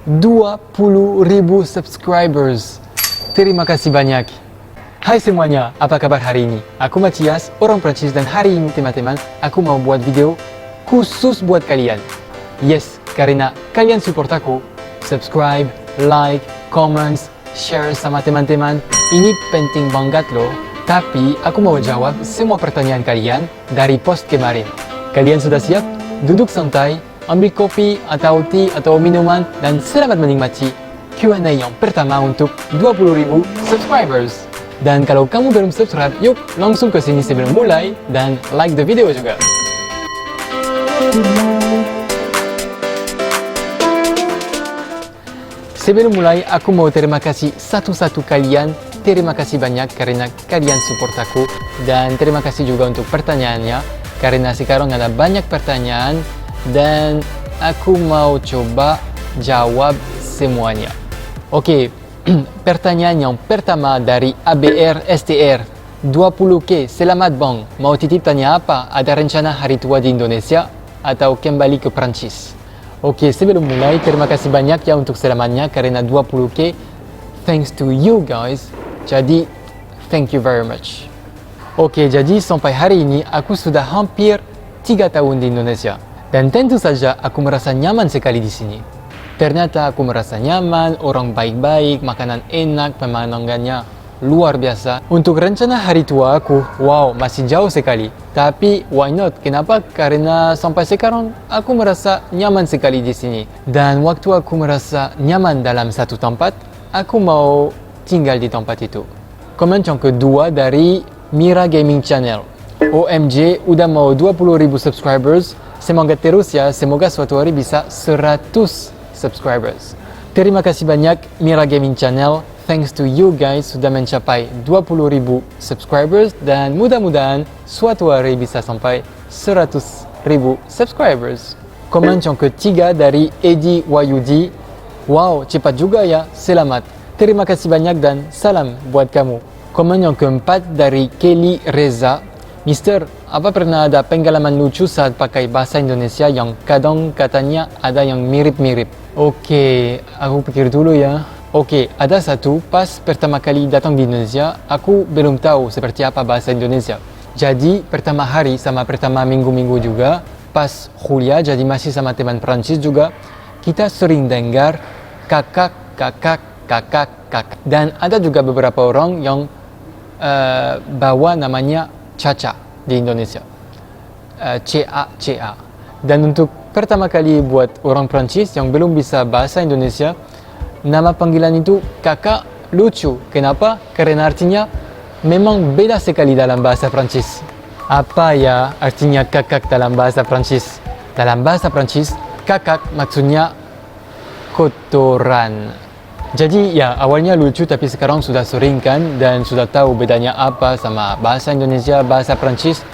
20.000 subscribers. Terima kasih banyak. Hai semuanya, apa kabar hari ini? Aku Matthias, orang Prancis, dan hari ini teman-teman, aku mau buat video khusus buat kalian. Yes, karena kalian support aku. Subscribe, like, comments, share sama teman-teman. Ini penting banget loh. Tapi aku mau jawab semua pertanyaan kalian dari post kemarin. Kalian sudah siap? Duduk santai, ambil kopi atau teh atau minuman, dan selamat menikmati Q&A yang pertama untuk 20.000 subscribers. Dan kalau kamu belum subscribe, yuk langsung ke sini sebelum mulai dan like the video juga. Sebelum mulai, aku mau terima kasih satu-satu kalian. Terima kasih banyak karena kalian support aku. Dan terima kasih juga untuk pertanyaannya. Karena sekarang ada banyak pertanyaan dan aku mau coba jawab semuanya. Oke, pertanyaan yang pertama dari ABR STR 20K. Selamat bang, mau titip tanya apa? Ada rencana hari tua di Indonesia atau kembali ke Prancis? Oke, sebelum mulai, terima kasih banyak ya untuk selamatnya karena 20K. Thanks to you guys. Jadi, thank you very much. Oke, jadi sampai hari ini aku sudah hampir 3 tahun di Indonesia. Dan tentu saja aku merasa nyaman sekali di sini. Ternyata aku merasa nyaman, orang baik-baik, makanan enak, pemandangannya luar biasa. Untuk rencana hari tua aku, wow, masih jauh sekali. Tapi why not? Kenapa? Karena sampai sekarang aku merasa nyaman sekali di sini. Dan waktu aku merasa nyaman dalam satu tempat, aku mau tinggal di tempat itu. Komen yang kedua dari Mira Gaming Channel. OMG, udah mau 20.000 subscribers. Semangat terus ya, semoga suatu hari bisa 100 subscribers. Terima kasih banyak Mira Gaming Channel. Thanks to you guys sudah mencapai 20.000 subscribers dan mudah-mudahan suatu hari bisa sampai 100.000 subscribers. Komen yang ketiga dari Edi Wayudi. Wow, cepat juga ya, selamat. Terima kasih banyak dan salam buat kamu. Komen yang keempat dari Kelly Reza. Mister, apa pernah ada pengalaman lucu saat pakai bahasa Indonesia yang kadang katanya ada yang mirip-mirip? Oke, aku pikir dulu ya. Oke, ada satu, pas pertama kali datang di Indonesia, aku belum tahu seperti apa bahasa Indonesia. Jadi, pertama hari sama pertama minggu-minggu juga, pas kuliah, jadi masih sama teman Prancis juga, kita sering dengar kakak, kakak, kakak, kakak. Dan ada juga beberapa orang yang bawa namanya Caca di Indonesia. CA, CA. Dan untuk pertama kali buat orang Prancis yang belum bisa bahasa Indonesia, nama panggilan itu kakak lucu. Kenapa? Karena artinya memang beda sekali dalam bahasa Prancis. Apa ya artinya kakak dalam bahasa Prancis? Dalam bahasa Prancis, kakak maksudnya kotoran. Jadi ya awalnya lucu tapi sekarang sudah sering kan dan sudah tahu bedanya apa sama bahasa Indonesia, bahasa Prancis.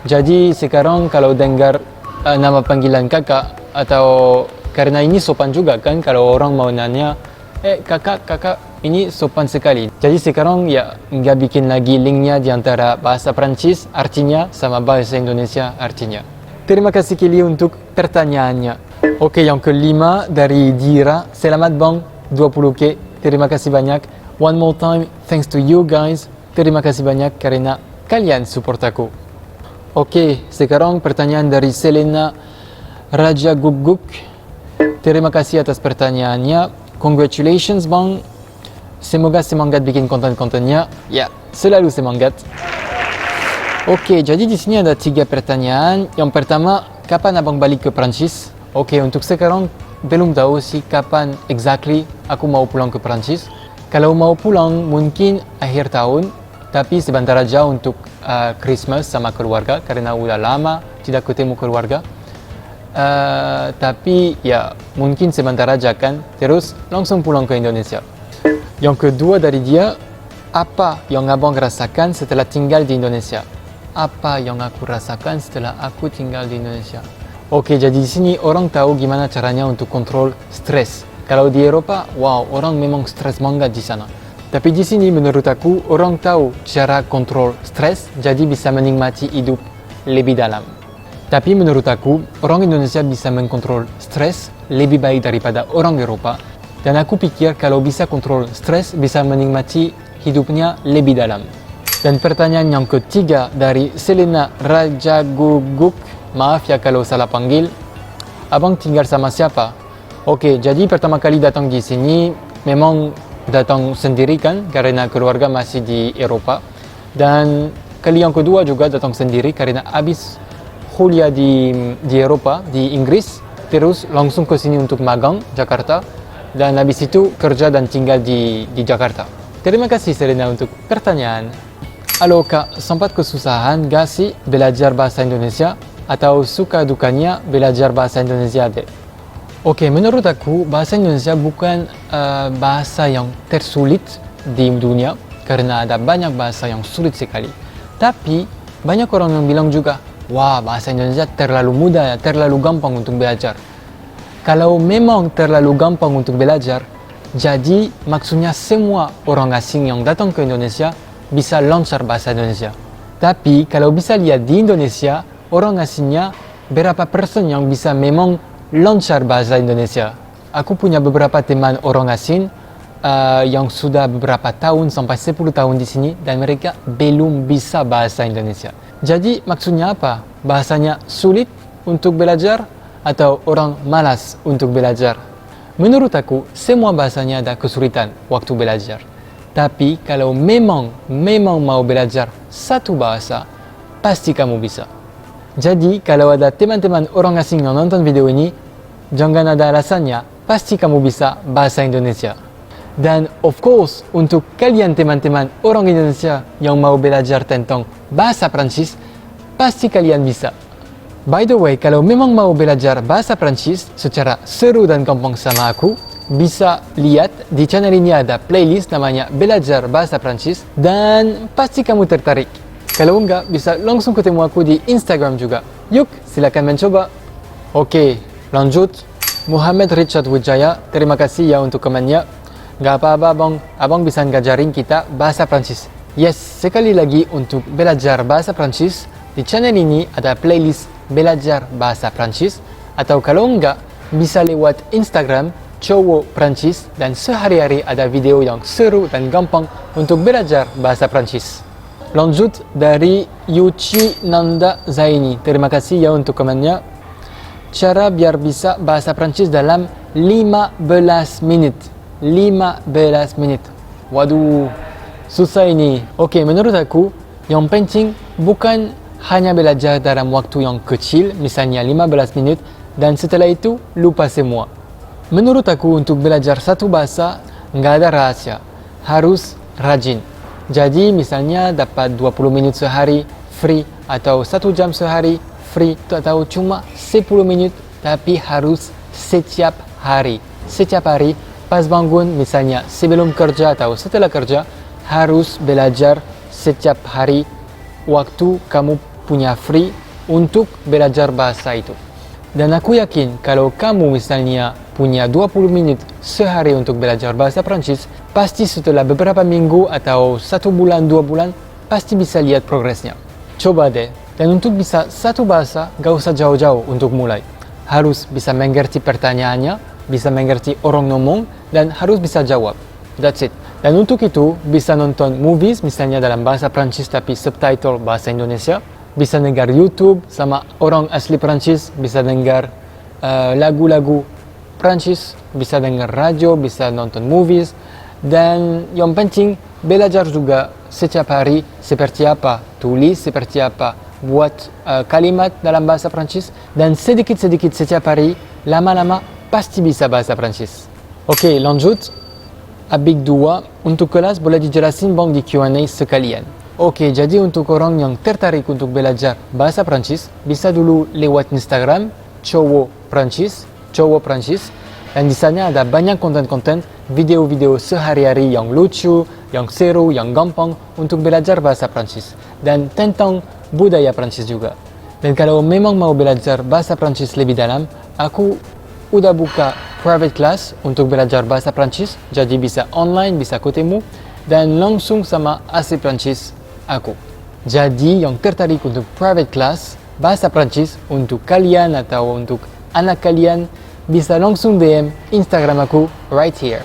Jadi sekarang kalau dengar nama panggilan kakak atau karena ini sopan juga kan kalau orang mau nanya kakak, kakak, ini sopan sekali. Jadi sekarang ya nggak bikin lagi linknya di antara bahasa Prancis artinya sama bahasa Indonesia artinya. Terima kasih Kelly untuk pertanyaannya. Oke, yang kelima dari Dira. Selamat bang, 20K. Terima kasih banyak. One more time, thanks to you guys. Terima kasih banyak karena kalian support aku. Oke, sekarang pertanyaan dari Selena Raja Guguk. Terima kasih atas pertanyaannya. Congratulations bang. Semoga semangat bikin konten-kontennya. Ya, selalu semangat. Oke, jadi di sini ada 3 pertanyaan. Yang pertama, kapan abang balik ke Prancis? Oke, untuk sekarang belum tahu sih kapan exactly aku mau pulang ke Prancis. Kalau mau pulang mungkin akhir tahun, tapi sebentar aja untuk Christmas sama keluarga karena udah lama tidak ketemu keluarga. Tapi ya mungkin sebentar aja kan, terus langsung pulang ke Indonesia. Yang kedua dari dia, apa yang abang rasakan setelah tinggal di Indonesia? Apa yang aku rasakan setelah aku tinggal di Indonesia? Oke, jadi di sini orang tahu gimana caranya untuk kontrol stres. Kalau di Eropa, wow, orang memang stres banget di sana. Tapi di sini menurut aku, orang tahu cara kontrol stres, jadi bisa menikmati hidup lebih dalam. Tapi menurut aku, orang Indonesia bisa mengkontrol stres lebih baik daripada orang Eropa Dan aku pikir kalau bisa kontrol stres, bisa menikmati hidupnya lebih dalam. Dan pertanyaan yang ketiga dari Selena Rajaguguk, maaf ya kalau salah panggil, abang tinggal sama siapa? Oke, jadi pertama kali datang di sini memang datang sendiri kan, karena keluarga masih di Eropa. Dan kali yang kedua juga datang sendiri karena habis kuliah di Eropa, di Inggris, terus langsung ke sini untuk magang Jakarta, dan habis itu kerja dan tinggal di Jakarta. Terima kasih Selena untuk pertanyaan. Halo Kak, sempat kesusahan gak sih belajar bahasa Indonesia? Atau suka dukanya belajar bahasa Indonesia deh? Oke, menurut aku bahasa Indonesia bukan bahasa yang tersulit di dunia, karena ada banyak bahasa yang sulit sekali. Tapi banyak orang yang bilang juga, wah bahasa Indonesia terlalu mudah ya, terlalu gampang untuk belajar. Kalau memang terlalu gampang untuk belajar, jadi maksudnya semua orang asing yang datang ke Indonesia bisa lancar bahasa Indonesia. Tapi kalau bisa lihat di Indonesia, orang asingnya berapa persen yang bisa memang lancar bahasa Indonesia. Aku punya beberapa teman orang asing yang sudah beberapa tahun sampai 10 tahun di sini dan mereka belum bisa bahasa Indonesia. Jadi maksudnya apa? Bahasanya sulit untuk belajar atau orang malas untuk belajar? Menurut aku, semua bahasanya ada kesulitan waktu belajar. Tapi kalau memang mau belajar satu bahasa, pasti kamu bisa. Jadi kalau ada teman-teman orang asing yang nonton video ini, jangan ada alasannya, pasti kamu bisa bahasa Indonesia. Dan of course, untuk kalian teman-teman orang Indonesia yang mau belajar tentang bahasa Prancis, pasti kalian bisa. By the way, kalau memang mau belajar bahasa Prancis secara seru dan gampang sama aku, bisa lihat di channel ini ada playlist namanya Belajar Bahasa Prancis dan pasti kamu tertarik. Kalau enggak, bisa langsung ketemu aku di Instagram juga. Yuk, silakan mencoba. Oke, lanjut. Muhammad Richard Wijaya, terima kasih ya untuk komennya. Gak apa-apa bang, abang bisa ngajarin kita bahasa Prancis. Yes, sekali lagi untuk belajar bahasa Prancis, di channel ini ada playlist Belajar Bahasa Prancis, atau kalau enggak, bisa lewat Instagram Cowok Prancis dan sehari-hari ada video yang seru dan gampang untuk belajar bahasa Prancis. Lanjut dari Yuchi Nanda Zaini, terima kasih ya untuk komennya. Cara biar bisa bahasa Prancis dalam 15 menit. 15 menit. Waduh, susah ini. Oke, menurut aku yang penting bukan hanya belajar dalam waktu yang kecil, misalnya 15 menit, dan setelah itu lupa semua. Menurut aku untuk belajar satu bahasa nggak ada rahasia, harus rajin. Jadi misalnya dapat 20 menit sehari free atau 1 jam sehari free atau cuma 10 menit, tapi harus setiap hari. Setiap hari pas bangun, misalnya sebelum kerja atau setelah kerja, harus belajar setiap hari waktu kamu punya free untuk belajar bahasa itu. Dan aku yakin kalau kamu misalnya punya 20 menit sehari untuk belajar bahasa Prancis, pasti setelah beberapa minggu atau 1 bulan, 2 bulan, pasti bisa lihat progresnya. Coba deh. Dan untuk bisa satu bahasa, gak usah jauh-jauh untuk mulai. Harus bisa mengerti pertanyaannya, bisa mengerti orang ngomong, dan harus bisa jawab. That's it. Dan untuk itu, bisa nonton movies, misalnya dalam bahasa Prancis tapi subtitle bahasa Indonesia. Bisa dengar YouTube sama orang asli Prancis, bisa dengar lagu-lagu Prancis, bisa dengar radio, bisa nonton movies. Dan yang penting, belajar juga setiap hari seperti apa tulis, seperti apa buat kalimat dalam bahasa Prancis. Dan sedikit-sedikit setiap hari, lama-lama pasti bisa bahasa Prancis. Oke, lanjut. Abik 2, untuk kelas boleh dijelasin bang di Q&A sekalian. Oke, jadi untuk orang yang tertarik untuk belajar bahasa Prancis, bisa dulu lewat Instagram Cowok Prancis. Dan di sana ada banyak konten-konten, video-video sehari-hari yang lucu, yang seru, yang gampang untuk belajar bahasa Prancis. Dan tentang budaya Prancis juga. Dan kalau memang mau belajar bahasa Prancis lebih dalam, aku udah buka private class untuk belajar bahasa Prancis. Jadi bisa online, bisa ketemu, dan langsung sama asli Prancis aku. Jadi yang tertarik untuk private class bahasa Prancis untuk kalian atau untuk anak kalian, bisa langsung DM Instagram aku right here.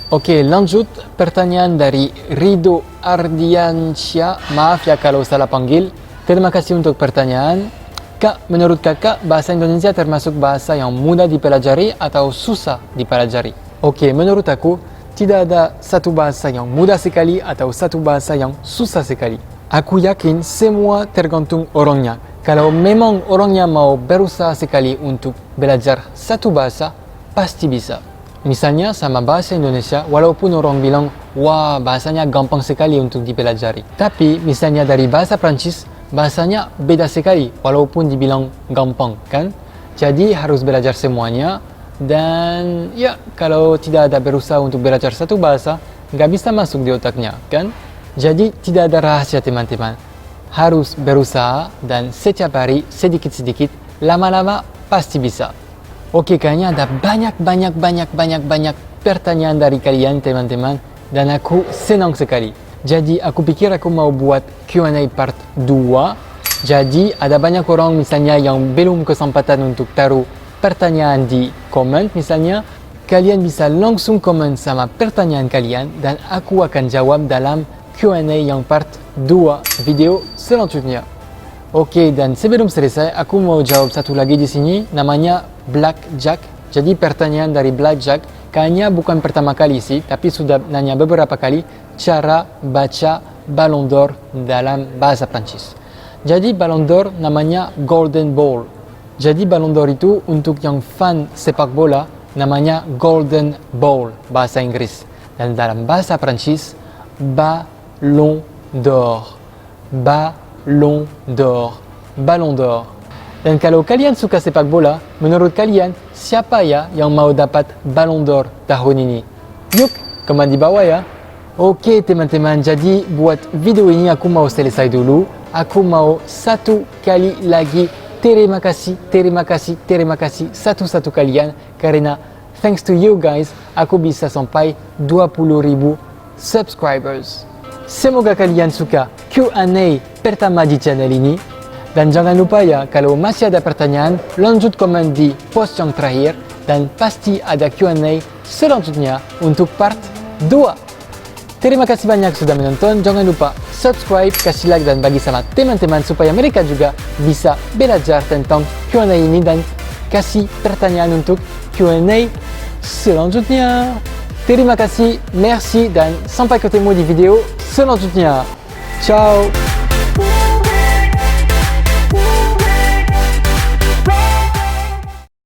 Oke, lanjut pertanyaan dari Rido Ardiansyah. Maaf ya kalau salah panggil. Terima kasih untuk pertanyaan. Kak, menurut kakak bahasa Indonesia termasuk bahasa yang mudah dipelajari atau susah dipelajari? Oke, menurut aku tidak ada satu bahasa yang mudah sekali atau satu bahasa yang susah sekali. Aku yakin semua tergantung orangnya. Kalau memang orangnya mau berusaha sekali untuk belajar satu bahasa, pasti bisa. Misalnya sama bahasa Indonesia, walaupun orang bilang, wah bahasanya gampang sekali untuk dipelajari. Tapi misalnya dari bahasa Prancis, bahasanya beda sekali, walaupun dibilang gampang, kan? Jadi harus belajar semuanya, dan ya kalau tidak ada berusaha untuk belajar satu bahasa, nggak bisa masuk di otaknya, kan? Jadi tidak ada rahasia teman-teman. Harus berusaha dan setiap hari sedikit-sedikit, lama-lama pasti bisa. Oke, kayaknya ada banyak pertanyaan dari kalian teman-teman dan aku senang sekali. Jadi aku pikir aku mau buat Q&A part 2. Jadi ada banyak orang misalnya yang belum kesempatan untuk taruh pertanyaan di komen misalnya. Kalian bisa langsung komen sama pertanyaan kalian dan aku akan jawab dalam Q&A yang part 2 video selanjutnya. Oke, dan sebelum selesai, aku mau jawab satu lagi di sini, namanya Blackjack. Jadi pertanyaan dari Blackjack, kayaknya bukan pertama kali sih, tapi sudah nanya beberapa kali cara baca Ballon d'Or dalam bahasa Prancis. Jadi Ballon d'Or namanya Golden Ball. Jadi Ballon d'Or itu untuk yang fan sepak bola namanya Golden Ball bahasa Inggris. Dan dalam bahasa Prancis, Ballon d'Or. Ballon d'Or. Ballon d'Or. Dan kalau kalian suka sepak bola, menurut kalian siapa ya yang mau dapat Ballon d'Or tahun ini? Yuk, komen di bawah ya. Oke teman-teman, jadi buat video ini aku mau selesai dulu. Aku mau satu kali lagi terima kasih satu-satu kalian karena thanks to you guys aku bisa sampai 20.000 subscribers. Semoga kalian suka Q&A pertama di channel ini. Dan jangan lupa ya, kalau masih ada pertanyaan, lanjut komen di post yang terakhir. Dan pasti ada Q&A selanjutnya untuk part 2. Terima kasih banyak sudah menonton. Jangan lupa subscribe, kasih like, dan bagi sama teman-teman supaya mereka juga bisa belajar tentang Q&A ini dan kasih pertanyaan untuk Q&A selanjutnya. Terima kasih, merci, dan sampai ketemu di video selanjutnya. Ciao!